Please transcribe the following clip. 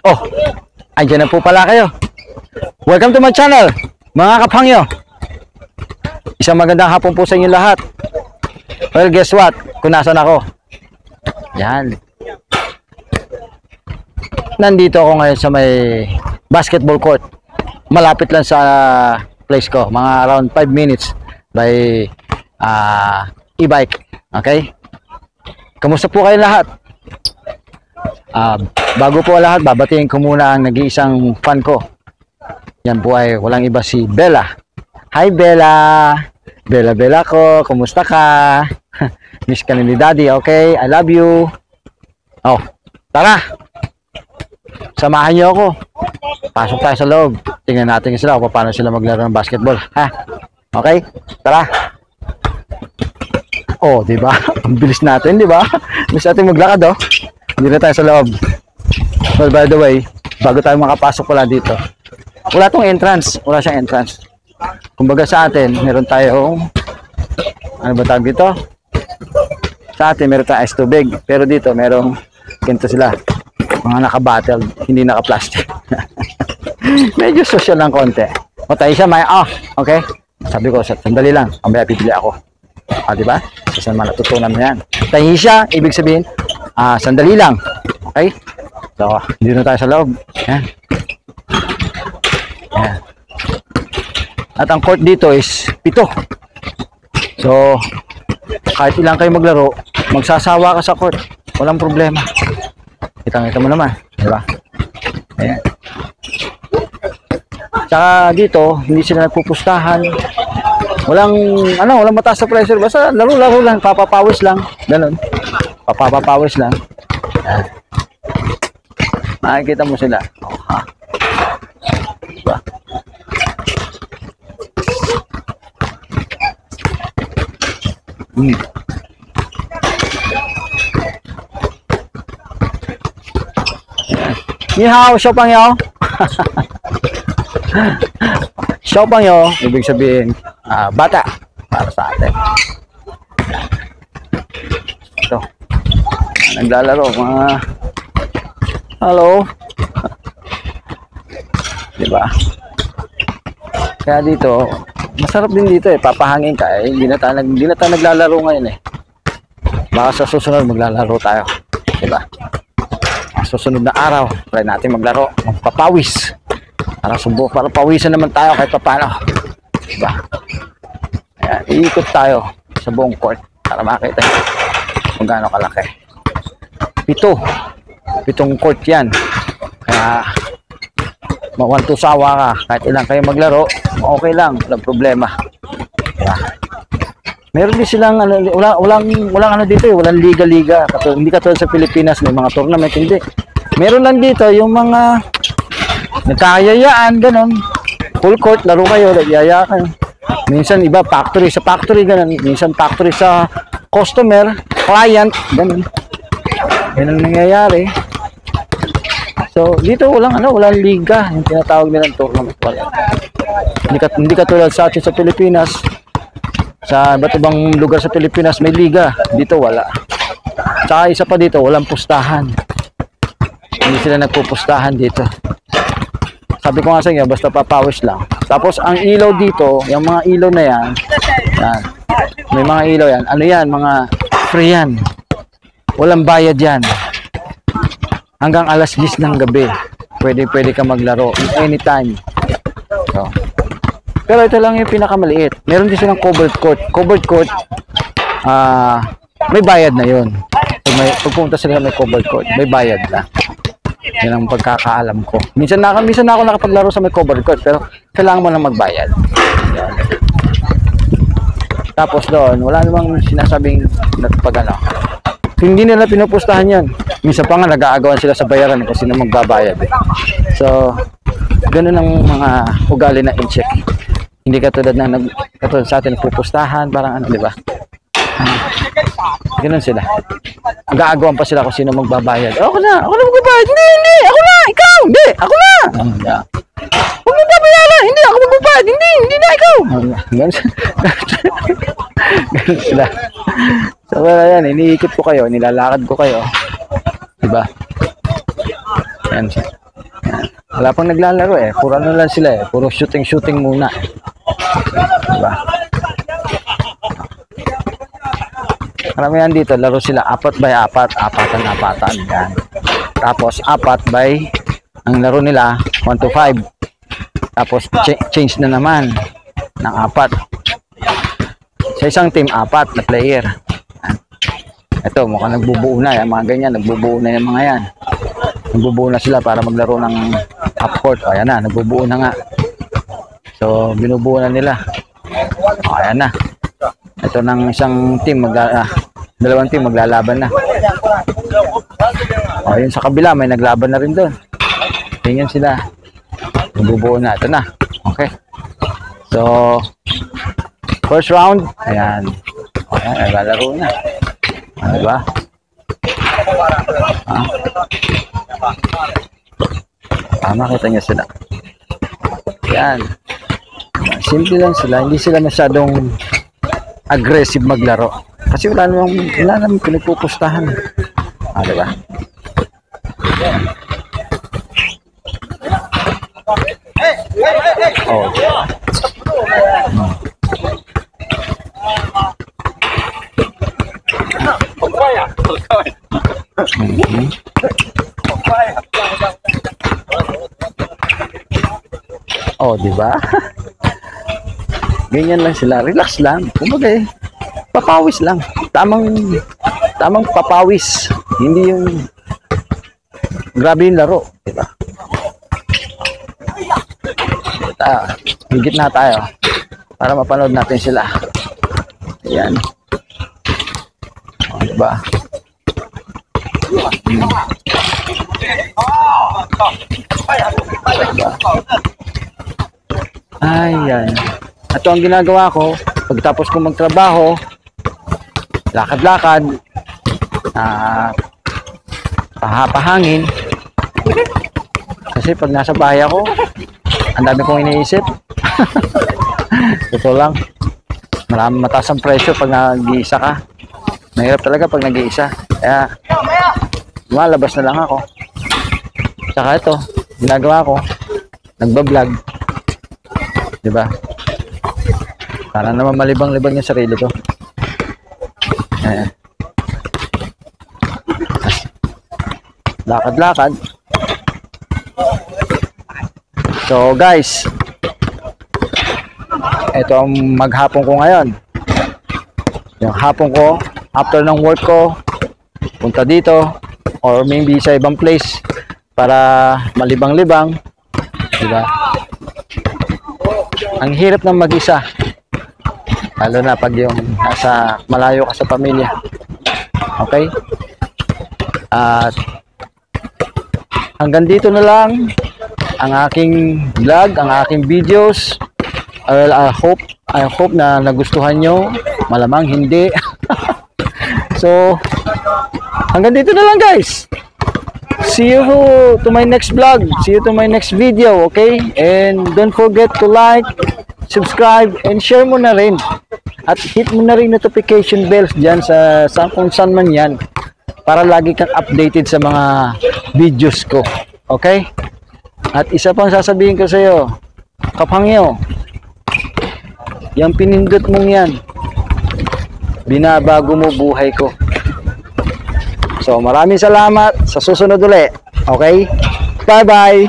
Oh, andyan na po pala kayo. Welcome to my channel, mga kapangyo. Isang magandang hapon po sa inyo lahat. Well, guess what? Kung nasan ako. Yan. Nandito ako ngayon sa may basketball court. Malapit lang sa place ko. Mga around 5 minutes by e-bike. Okay? Kamusta po kayo lahat? Bago po lahat, babatiin ko muna ang nag-iisang fan ko. Yan po ay walang iba si Bella. Hi Bella! Bella ko, kumusta ka? Miss ka ni Daddy, okay? I love you. Oh, tara! Samahan niyo ako. Pasok tayo sa loob. Tingnan natin sila kung paano sila maglaro ng basketball. Ha? Okay? Tara! Oh, di ba? Ang bilis natin, di ba? Bilis natin maglakad, oh. Hindi na tayo sa loob. Well, by the way, bago tayo makapasok pala dito, wala tong entrance. Wala siyang entrance. Kumbaga sa atin, meron tayong, ano ba tawag dito? Sa atin, meron tayong ice tubig. Pero dito, merong, ganito sila. Mga naka-bottle, hindi naka-plastic. Medyo social lang konti. O tayo siya, may, okay? Sabi ko, sandali lang. Mamaya pipili ako. Diba? Saan man natutunan mo yan. Tayo siya, ibig sabihin, sandali lang. Okay? So, dito na tayo sa loob. Yan. Yan. At ang court dito is 7. So, kahit ilang kayo maglaro, magsasawa ka sa court. Walang problema. Kitang-kita mo naman. Diba? Ayan. Tsaka dito, hindi sila nagpupustahan. Walang mataas sa pressure. Basta laro-laro lang, papapawis lang. Ganun. Papapawis lang. Ayan. Makikita mo sila. Diba? Ni hao, show pang yo. Show pang yo, ibig sabihin, bata para sa atin. Ito. Naglalaro mga hello. Diba? Kaya dito, masarap din dito eh, papahangin ka eh. Hindi na tayo naglalaro ngayon eh. Baka sa susunod maglalaro tayo. Diba? Susunod na araw, try natin maglaro, magpapawis. Para pawisan naman tayo kahit paano. Diba? Ayan, iikot tayo sa buong court para makita kung gaano kalaki. 7 court yan. Kaya mawantusawa ka, kahit ilang kayo maglaro, okay lang, walang problema. Diba? Meron din silang walang ano dito eh, walang liga-liga. Hindi katulad sa Pilipinas may mga tournament, hindi. Meron lang dito yung mga nagkakayayaan, ganun. Full court, laro kayo, yaya kayo. Minsan iba factory sa factory, ganun. Minsan factory sa customer, client, ganun. Yan ang nangyayari. So, dito walang liga, yung tinatawag nilang tournament. Hindi katulad sa atin sa Pilipinas. Sa iba't ibang lugar sa Pilipinas may liga. Dito wala. Tsaka isa pa dito, walang pustahan. Hindi sila nagpupustahan dito. Sabi ko nga sa inyo, basta papawis lang. Tapos ang ilaw dito, yung mga ilaw na yan, may mga ilaw yan. Ano yan? Mga free yan. Walang bayad yan. Hanggang alas 10 ng gabi. Pwede ka maglaro. Anytime. So, pero ito lang yung pinakamaliit. Meron din silang covered court. Covered court, may bayad na yun. Pag pumunta sila may covered court, may bayad na. Yan ang pagkakaalam ko. Minsan na ako nakapaglaro sa may covered court, pero kailangan mo lang magbayad. Yan. Tapos doon, wala namang sinasabing hindi nila pinupustahan yan. Minsan pa nga nag-aagawan sila sa bayaran kung sino magbabayad. So, ganun ang mga ugali na in-check. Hindi katulad sa atin nagpupustahan, parang di ba? Ganun sila. Nag-aagawan pa sila kung sino magbabayad. Ako na magbabayad. Hindi, ako na, ikaw. Hindi, ako na. Huwag mo babayaran. Hindi, ako magbabayad. Hindi na, ikaw. Ganun sila. So, yan, iniikot ko kayo, nilalakad ko kayo. Diba? Yan siya. Wala pang naglalaro eh. Puro ano lang sila eh. Puro shooting muna. Diba? Karamihan dito, laro sila 4x4, apatan. Yan. Tapos 4 ang laro nila 1 to 5. Tapos change na naman ng 4. Sa isang team 4 na player. Yan. Ito, mukhang nagbubuo na yan. Mga ganyan, nagbubuo na yung mga yan. Nagbubuo na sila para maglaro ng half court. Ayan na, nagbubuo na nga. So, binubuo na nila. Ayan na. Ito ng isang team, dalawang team maglalaban na. O, yun sa kabila, may naglaban na rin doon. Tingnan sila. Nagbubuo na. Ito na. Okay. So, first round. Ayan. Ayan, naglalaro na. Diba? Makita nyo sila. Yan. Simple lang sila. Hindi sila masyadong aggressive maglaro. Kasi wala namang pinagpupustahan. Diba? Oh. Oh, di ba? Ganyan lang sila, relax lang. Kumbaga, papawis lang. Tamang papawis. Hindi yung grabe yung laro, di ba? Higit na tayo para mapanood natin sila. Ayan. Oh, di ba? Ayan. Ito ang ginagawa ko pagtapos ko magtrabaho, lakad-lakad, pahangin. Kasi pag nasa bahay ako, ang dami kong iniisip. Ito lang, mataas ang presyo pag nag-iisa ka. Mahirap talaga pag nag-iisa. Kaya lumalabas na lang ako. Saka ito, ginagawa ko, nagbablog. Diba? Para naman malibang-libang yung sarili ko. Ayan. Lakad-lakad. So guys, ito ang maghapon ko ngayon. Yung hapon ko, after ng work ko, punta dito or maybe sa ibang place para malibang-libang. Diba? Ang hirap ng mag-isa, lalo na pag yung nasa malayo ka sa pamilya. Okay? At hanggang dito na lang ang aking vlog, ang aking videos. I hope na nagustuhan nyo. Malamang hindi. So, hanggang dito na lang guys. See you to my next vlog. See you to my next video, okay? And don't forget to like, subscribe, and share mo na rin. At hit mo na rin notification bells dyan sa kung saan man yan. Para lagi kang updated sa mga videos ko. Okay? At isa pang sasabihin ko sa iyo, Kaphangyo, yung pinindot mong yan, binabago mo buhay ko. So, maraming salamat. Sa susunod ulit. Okay? Bye-bye!